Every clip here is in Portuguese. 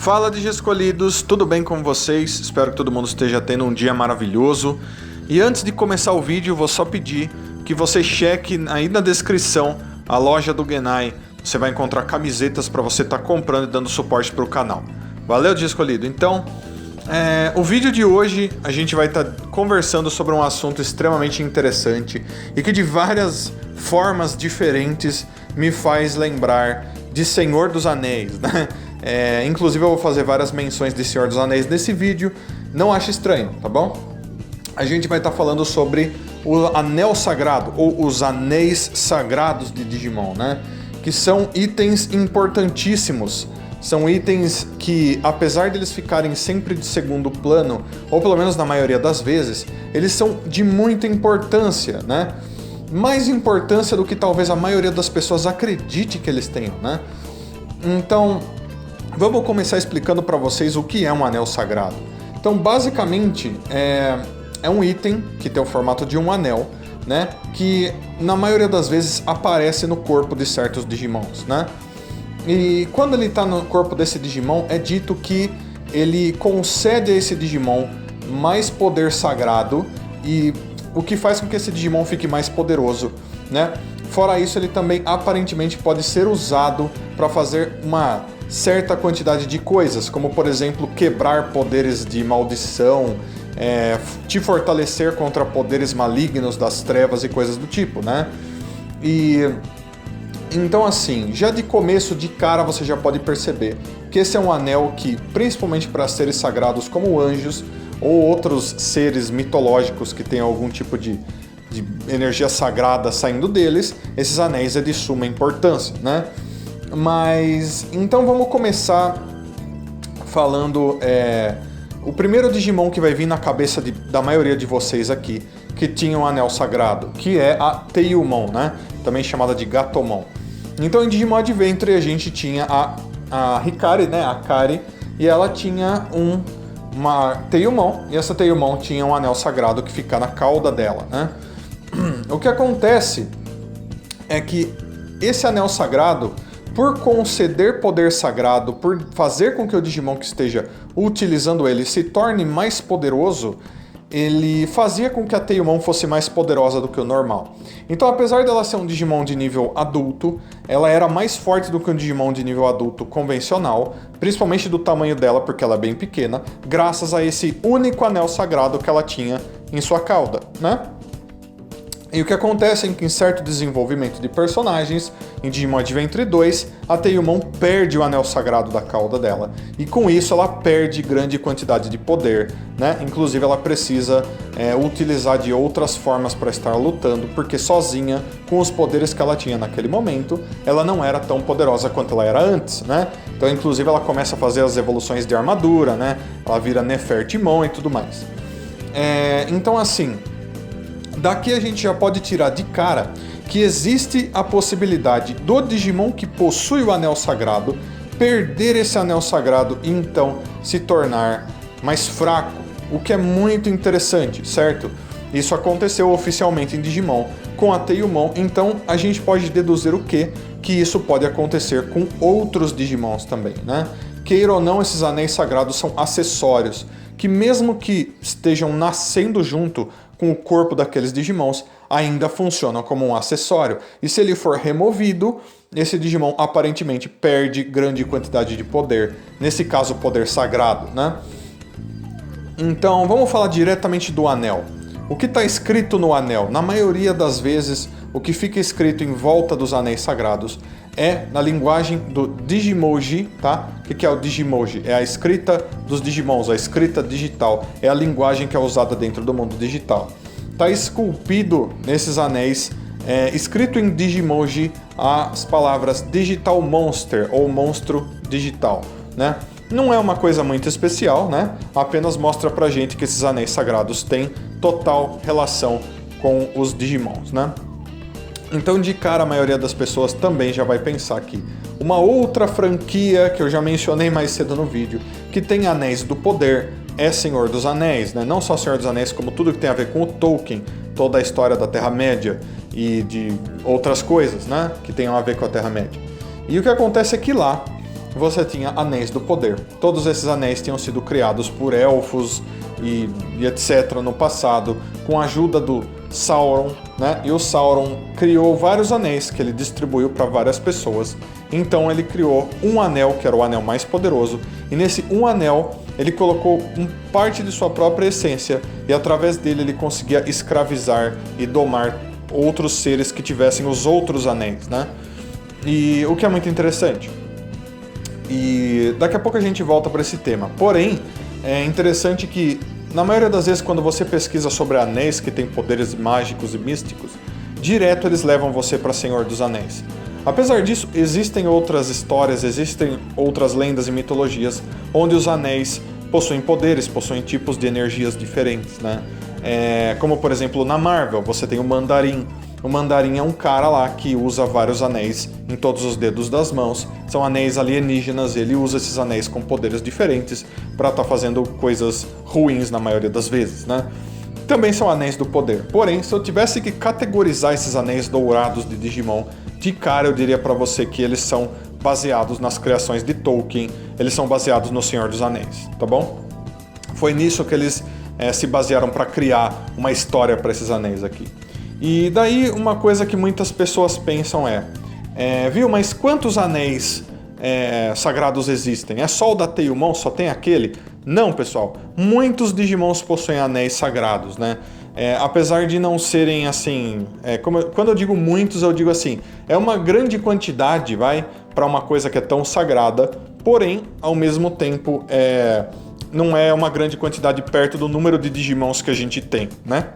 Fala de escolhidos, tudo bem com vocês? Espero que todo mundo esteja tendo um dia maravilhoso. E antes de começar o vídeo, vou só pedir que você cheque aí na descrição a loja do Genai. Você vai encontrar camisetas para você estar comprando e dando suporte para o canal. Valeu, dia escolhido! Então, o vídeo de hoje a gente vai estar conversando sobre um assunto extremamente interessante e que de várias formas diferentes me faz lembrar de Senhor dos Anéis, né? Inclusive eu vou fazer várias menções de Senhor dos Anéis nesse vídeo, não ache estranho, tá bom? A gente vai estar falando sobre o Anel Sagrado, ou os Anéis Sagrados de Digimon, né? Que são itens importantíssimos, são itens que, apesar de eles ficarem sempre de segundo plano, ou pelo menos na maioria das vezes, eles são de muita importância, né? Mais importância do que talvez a maioria das pessoas acredite que eles tenham, né? Então, vamos começar explicando para vocês o que é um anel sagrado. Então, basicamente, é um item que tem o formato de um anel, né? Que, na maioria das vezes, aparece no corpo de certos Digimons, né? E quando ele está no corpo desse Digimon, é dito que ele concede a esse Digimon mais poder sagrado, e o que faz com que esse Digimon fique mais poderoso, né? Fora isso, ele também aparentemente pode ser usado para fazer uma certa quantidade de coisas, como por exemplo, quebrar poderes de maldição, te fortalecer contra poderes malignos das trevas e coisas do tipo, né? E então assim, já de começo, de cara, você já pode perceber que esse é um anel que, principalmente para seres sagrados como anjos ou outros seres mitológicos que têm algum tipo de energia sagrada saindo deles, esses anéis é de suma importância, né? Mas, então vamos começar falando, o primeiro Digimon que vai vir na cabeça da maioria de vocês aqui, que tinha um anel sagrado, que é a Teiyumon, né? Também chamada de Gatomon. Então em Digimon Adventure a gente tinha a Hikari, né? A Kari, e ela tinha uma Teiyumon, e essa Teiyumon tinha um anel sagrado que fica na cauda dela, né? O que acontece é que esse anel sagrado, por conceder poder sagrado, por fazer com que o Digimon que esteja utilizando ele se torne mais poderoso, ele fazia com que a Teiyumon fosse mais poderosa do que o normal. Então, apesar dela ser um Digimon de nível adulto, ela era mais forte do que um Digimon de nível adulto convencional, principalmente do tamanho dela, porque ela é bem pequena, graças a esse único anel sagrado que ela tinha em sua cauda, né? E o que acontece é que em certo desenvolvimento de personagens, em Digimon Adventure 2, a Teiyumon perde o anel sagrado da cauda dela. E com isso ela perde grande quantidade de poder, né? Inclusive ela precisa utilizar de outras formas para estar lutando, porque sozinha, com os poderes que ela tinha naquele momento, ela não era tão poderosa quanto ela era antes, né? Então inclusive ela começa a fazer as evoluções de armadura, né? Ela vira Nefertimon e tudo mais. Então assim, daqui a gente já pode tirar de cara que existe a possibilidade do Digimon que possui o anel sagrado perder esse anel sagrado e então se tornar mais fraco, o que é muito interessante, certo? Isso aconteceu oficialmente em Digimon com a Teiyumon, então a gente pode deduzir o quê? Que isso pode acontecer com outros Digimons também, né? Queira ou não, esses anéis sagrados são acessórios que, mesmo que estejam nascendo junto com o corpo daqueles Digimons, ainda funcionam como um acessório. E se ele for removido, esse Digimon aparentemente perde grande quantidade de poder. Nesse caso, poder sagrado, né? Então, vamos falar diretamente do anel. O que está escrito no anel? Na maioria das vezes, o que fica escrito em volta dos anéis sagrados é na linguagem do Digimoji, tá? O que é o Digimoji? É a escrita dos Digimons, a escrita digital. É a linguagem que é usada dentro do mundo digital. Está esculpido nesses anéis, escrito em Digimoji, as palavras Digital Monster ou Monstro Digital, né? Não é uma coisa muito especial, né? Apenas mostra pra gente que esses anéis sagrados têm total relação com os Digimons, né? Então, de cara, a maioria das pessoas também já vai pensar que uma outra franquia que eu já mencionei mais cedo no vídeo, que tem anéis do poder, é Senhor dos Anéis, né? Não só Senhor dos Anéis, como tudo que tem a ver com o Tolkien, toda a história da Terra-média e de outras coisas, né? Que tenham a ver com a Terra-média. E o que acontece é que lá, você tinha anéis do poder. Todos esses anéis tinham sido criados por elfos e etc. no passado, com a ajuda do Sauron, né? E o Sauron criou vários anéis que ele distribuiu para várias pessoas. Então ele criou um anel, que era o anel mais poderoso, e nesse um anel ele colocou parte de sua própria essência, e através dele ele conseguia escravizar e domar outros seres que tivessem os outros anéis, né? E o que é muito interessante. E daqui a pouco a gente volta para esse tema. Porém, é interessante que, na maioria das vezes, quando você pesquisa sobre anéis que têm poderes mágicos e místicos, direto eles levam você para Senhor dos Anéis. Apesar disso, existem outras histórias, existem outras lendas e mitologias onde os anéis possuem poderes, possuem tipos de energias diferentes, né? Como, por exemplo, na Marvel, você tem o Mandarim. O Mandarim é um cara lá que usa vários anéis em todos os dedos das mãos. São anéis alienígenas, ele usa esses anéis com poderes diferentes para estar fazendo coisas ruins na maioria das vezes, né? Também são anéis do poder. Porém, se eu tivesse que categorizar esses anéis dourados de Digimon, de cara eu diria para você que eles são baseados nas criações de Tolkien, eles são baseados no Senhor dos Anéis, tá bom? Foi nisso que eles se basearam para criar uma história para esses anéis aqui. E daí uma coisa que muitas pessoas pensam viu, mas quantos anéis sagrados existem? É só o da Teiyumon? Só tem aquele? Não, pessoal. Muitos Digimons possuem anéis sagrados, né? Apesar de não serem assim... quando eu digo muitos, eu digo assim, é uma grande quantidade, para uma coisa que é tão sagrada, porém, ao mesmo tempo, não é uma grande quantidade perto do número de Digimons que a gente tem, né?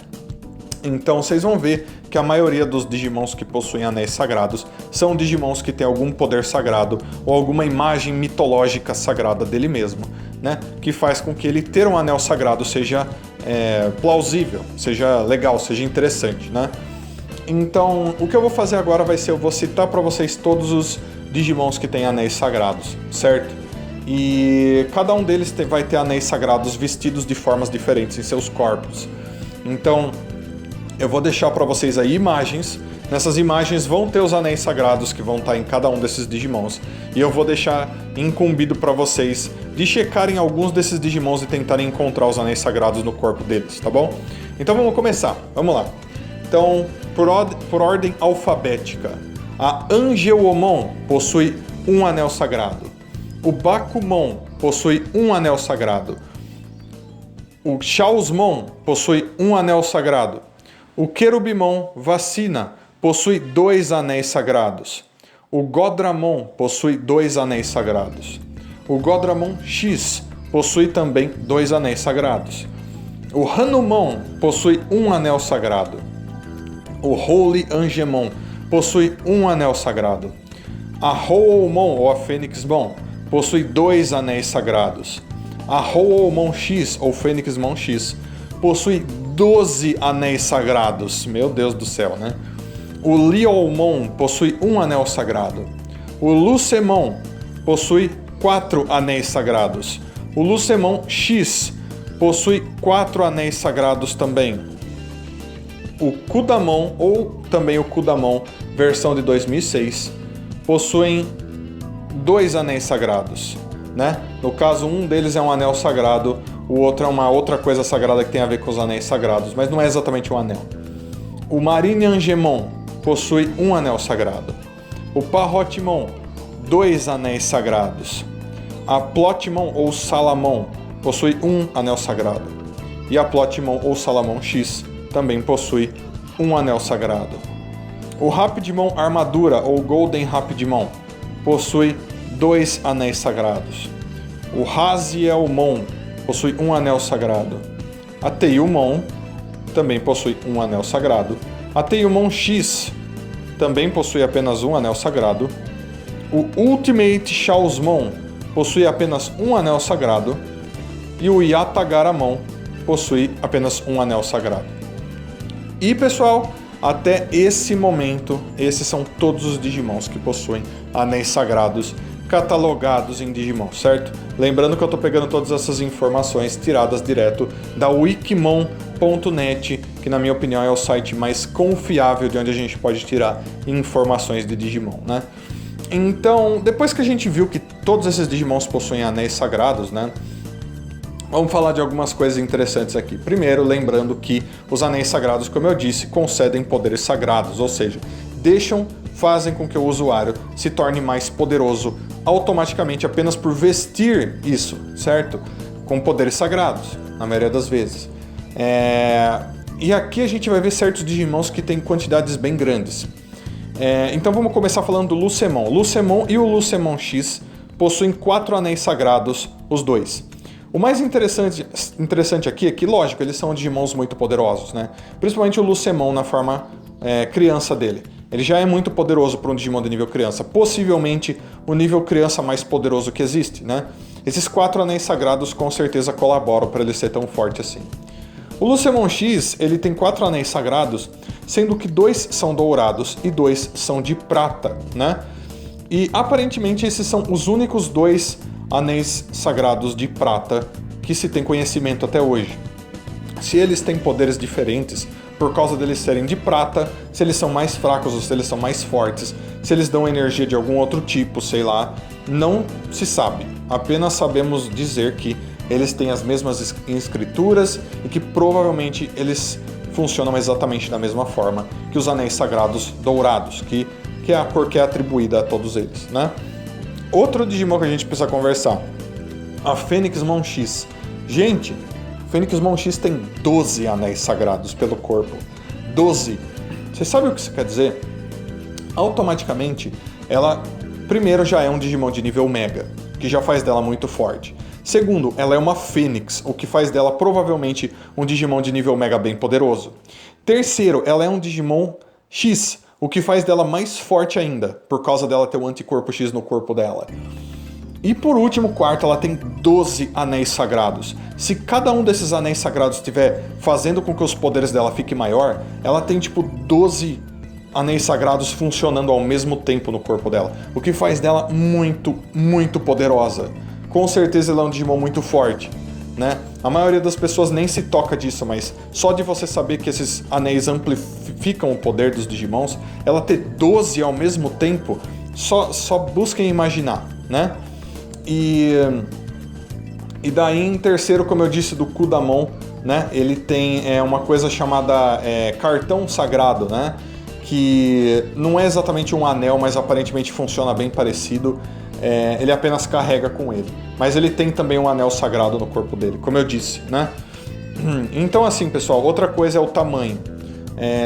Então vocês vão ver que a maioria dos Digimons que possuem anéis sagrados são Digimons que têm algum poder sagrado ou alguma imagem mitológica sagrada dele mesmo, né? Que faz com que ele ter um anel sagrado seja plausível, seja legal, seja interessante, né? Então o que eu vou fazer agora vai ser, eu vou citar para vocês todos os Digimons que têm anéis sagrados, certo? E cada um deles vai ter anéis sagrados vestidos de formas diferentes em seus corpos. Então eu vou deixar para vocês aí imagens. Nessas imagens vão ter os anéis sagrados que vão estar em cada um desses Digimons. E eu vou deixar incumbido para vocês de checarem alguns desses Digimons e tentarem encontrar os anéis sagrados no corpo deles, tá bom? Então vamos começar, vamos lá. Então, por ordem alfabética, a Angeomon possui um anel sagrado. O Bakumon possui um anel sagrado. O Chaosmon possui um anel sagrado. O Querubimon Vacina possui 2 anéis sagrados. O Godramon possui 2 anéis sagrados. O Godramon X possui também 2 anéis sagrados. O Hanumon possui um anel sagrado. O Holy Angemon possui um anel sagrado. A Hoomon, ou a Fênixmon, possui 2 anéis sagrados. A Hoomon X, ou Fênixmon X, possui 12 anéis sagrados. Meu Deus do céu, né? O Liomon possui um anel sagrado. O Lucemon possui 4 anéis sagrados. O Lucemon X possui 4 anéis sagrados também. O Kudamon, ou também o Kudamon versão de 2006, possuem 2 anéis sagrados, né? No caso, um deles é um anel sagrado, o outro é uma outra coisa sagrada que tem a ver com os anéis sagrados, mas não é exatamente um anel. O Marine Angemon possui um anel sagrado. O Parrotimon, 2 anéis sagrados. A Plotmon ou Salamon possui um anel sagrado. E a Plotmon ou Salamon X também possui um anel sagrado. O Rapidmon Armadura ou Golden Rapidmon possui 2 anéis sagrados. O Razielmon possui um anel sagrado. A Teiyumon também possui um anel sagrado. A Teiyumon X também possui apenas um anel sagrado. O Ultimate Chaosmon possui apenas um anel sagrado. E o Yatagaramon possui apenas um anel sagrado. E pessoal, até esse momento, esses são todos os Digimons que possuem anéis sagrados catalogados em Digimon, certo? Lembrando que eu estou pegando todas essas informações tiradas direto da wikimon.net, que na minha opinião é o site mais confiável de onde a gente pode tirar informações de Digimon, né? Então, depois que a gente viu que todos esses Digimons possuem anéis sagrados, né? Vamos falar de algumas coisas interessantes aqui. Primeiro, lembrando que os anéis sagrados, como eu disse, concedem poderes sagrados, ou seja, fazem com que o usuário se torne mais poderoso automaticamente apenas por vestir isso, certo? Com poderes sagrados, na maioria das vezes. E aqui a gente vai ver certos Digimons que têm quantidades bem grandes. Então vamos começar falando do Lucemon. Lucemon e o Lucemon X possuem 4 anéis sagrados, os dois. O mais interessante aqui é que, lógico, eles são Digimons muito poderosos, né? Principalmente o Lucemon na forma criança dele. Ele já é muito poderoso para um Digimon de nível criança. Possivelmente o nível criança mais poderoso que existe, né? Esses 4 anéis sagrados com certeza colaboram para ele ser tão forte assim. O Lucemon X, ele tem 4 anéis sagrados, sendo que 2 são dourados e 2 são de prata, né? E aparentemente esses são os únicos 2 anéis sagrados de prata que se tem conhecimento até hoje. Se eles têm poderes diferentes, por causa deles serem de prata, se eles são mais fracos ou se eles são mais fortes, se eles dão energia de algum outro tipo, sei lá, não se sabe. Apenas sabemos dizer que eles têm as mesmas escrituras e que provavelmente eles funcionam exatamente da mesma forma que os anéis sagrados dourados, que é a cor que é atribuída a todos eles, né? Outro Digimon que a gente precisa conversar, a Fênixmon X. Gente, Fênixmon X tem 12 anéis sagrados pelo corpo. 12. Você sabe o que isso quer dizer? Automaticamente, ela primeiro já é um Digimon de nível Mega, que já faz dela muito forte. Segundo, ela é uma Fênix, o que faz dela provavelmente um Digimon de nível Mega bem poderoso. Terceiro, ela é um Digimon X, o que faz dela mais forte ainda, por causa dela ter o anticorpo X no corpo dela. E por último, quarto, ela tem 12 anéis sagrados. Se cada um desses anéis sagrados estiver fazendo com que os poderes dela fiquem maior, ela tem tipo 12 anéis sagrados funcionando ao mesmo tempo no corpo dela, o que faz dela muito, muito poderosa. Com certeza ela é um Digimon muito forte, né? A maioria das pessoas nem se toca disso, mas só de você saber que esses anéis amplificam o poder dos Digimons, ela ter 12 ao mesmo tempo, só busquem imaginar, né? E daí em terceiro, como eu disse, do Kudamon, né? Ele tem uma coisa chamada cartão sagrado, né? Que não é exatamente um anel, mas aparentemente funciona bem parecido. Ele apenas carrega com ele. Mas ele tem também um anel sagrado no corpo dele, como eu disse, né? Então assim, pessoal, outra coisa é o tamanho.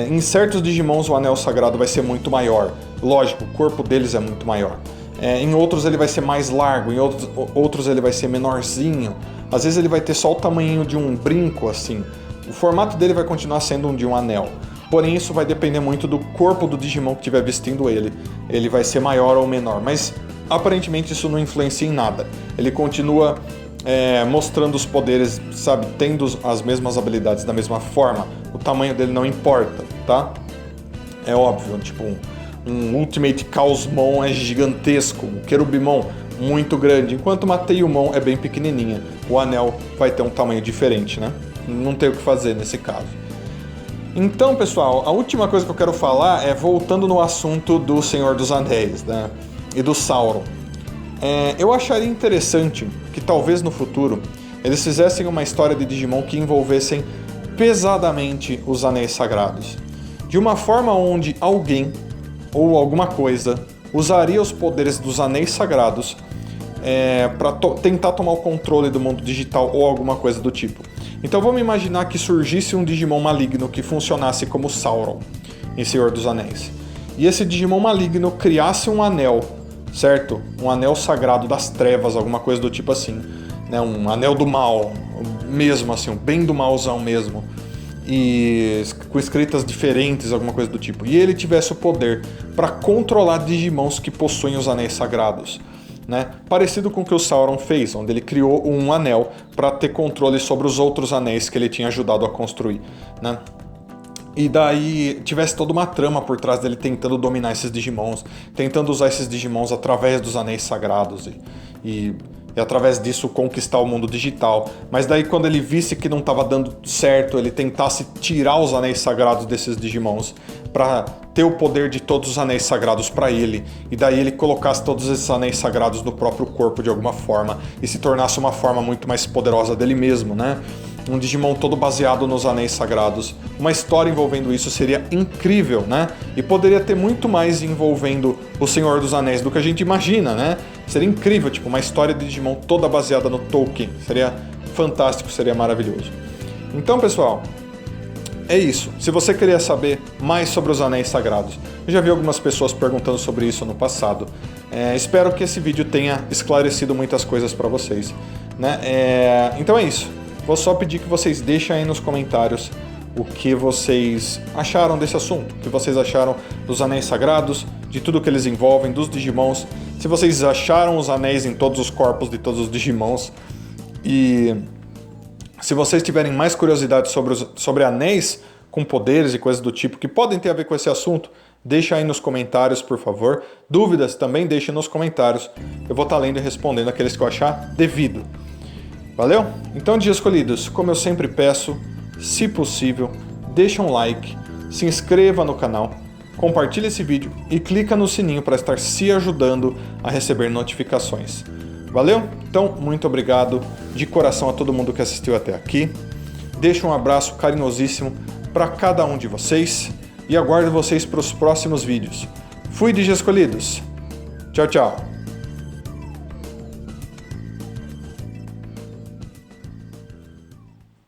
Em certos Digimons o anel sagrado vai ser muito maior. Lógico, o corpo deles é muito maior. Em outros ele vai ser mais largo, em outros ele vai ser menorzinho. Às vezes ele vai ter só o tamanho de um brinco, assim. O formato dele vai continuar sendo de um anel. Porém, isso vai depender muito do corpo do Digimon que estiver vestindo ele. Ele vai ser maior ou menor, mas aparentemente isso não influencia em nada. Ele continua mostrando os poderes, sabe, tendo as mesmas habilidades da mesma forma. O tamanho dele não importa, tá? É óbvio, tipo um Ultimate Chaosmon é gigantesco, um Cherubimon muito grande, enquanto uma Teiyumon é bem pequenininha. O anel vai ter um tamanho diferente, né? Não tem o que fazer nesse caso. Então, pessoal, a última coisa que eu quero falar é voltando no assunto do Senhor dos Anéis, né? E do Sauron. Eu acharia interessante que talvez no futuro eles fizessem uma história de Digimon que envolvessem pesadamente os Anéis Sagrados. De uma forma onde alguém ou alguma coisa usaria os poderes dos Anéis Sagrados para tentar tomar o controle do mundo digital ou alguma coisa do tipo. Então vamos imaginar que surgisse um Digimon maligno que funcionasse como Sauron em Senhor dos Anéis. E esse Digimon maligno criasse um anel, certo? Um anel sagrado das trevas, alguma coisa do tipo assim, né? Um anel do mal, mesmo assim, bem do malzão mesmo. E com escritas diferentes, alguma coisa do tipo. E ele tivesse o poder para controlar Digimons que possuem os anéis sagrados, né? Parecido com o que o Sauron fez, onde ele criou um anel para ter controle sobre os outros anéis que ele tinha ajudado a construir, né? E daí tivesse toda uma trama por trás dele tentando dominar esses Digimons, tentando usar esses Digimons através dos anéis sagrados e e através disso conquistar o mundo digital. Mas daí quando ele visse que não estava dando certo, ele tentasse tirar os anéis sagrados desses Digimons para ter o poder de todos os anéis sagrados para ele, e daí ele colocasse todos esses anéis sagrados no próprio corpo de alguma forma e se tornasse uma forma muito mais poderosa dele mesmo, né? Um Digimon todo baseado nos anéis sagrados. Uma história envolvendo isso seria incrível, né? E poderia ter muito mais envolvendo o Senhor dos Anéis do que a gente imagina, né? Seria incrível, tipo, uma história de Digimon toda baseada no Tolkien. Seria fantástico, seria maravilhoso. Então, pessoal, é isso. Se você queria saber mais sobre os anéis sagrados, eu já vi algumas pessoas perguntando sobre isso no passado. Espero que esse vídeo tenha esclarecido muitas coisas para vocês, né? Então é isso. Vou só pedir que vocês deixem aí nos comentários o que vocês acharam desse assunto, o que vocês acharam dos anéis sagrados, de tudo que eles envolvem, dos Digimons, se vocês acharam os anéis em todos os corpos de todos os Digimons, e se vocês tiverem mais curiosidade sobre anéis com poderes e coisas do tipo que podem ter a ver com esse assunto, deixa aí nos comentários, por favor. Dúvidas também deixem nos comentários, eu vou estar lendo e respondendo aqueles que eu achar devido. Valeu? Então, Dias Escolhidos, como eu sempre peço, se possível, deixa um like, se inscreva no canal, compartilhe esse vídeo e clica no sininho para estar se ajudando a receber notificações. Valeu? Então, muito obrigado de coração a todo mundo que assistiu até aqui. Deixo um abraço carinhosíssimo para cada um de vocês e aguardo vocês para os próximos vídeos. Fui, Dias Escolhidos. Tchau, tchau.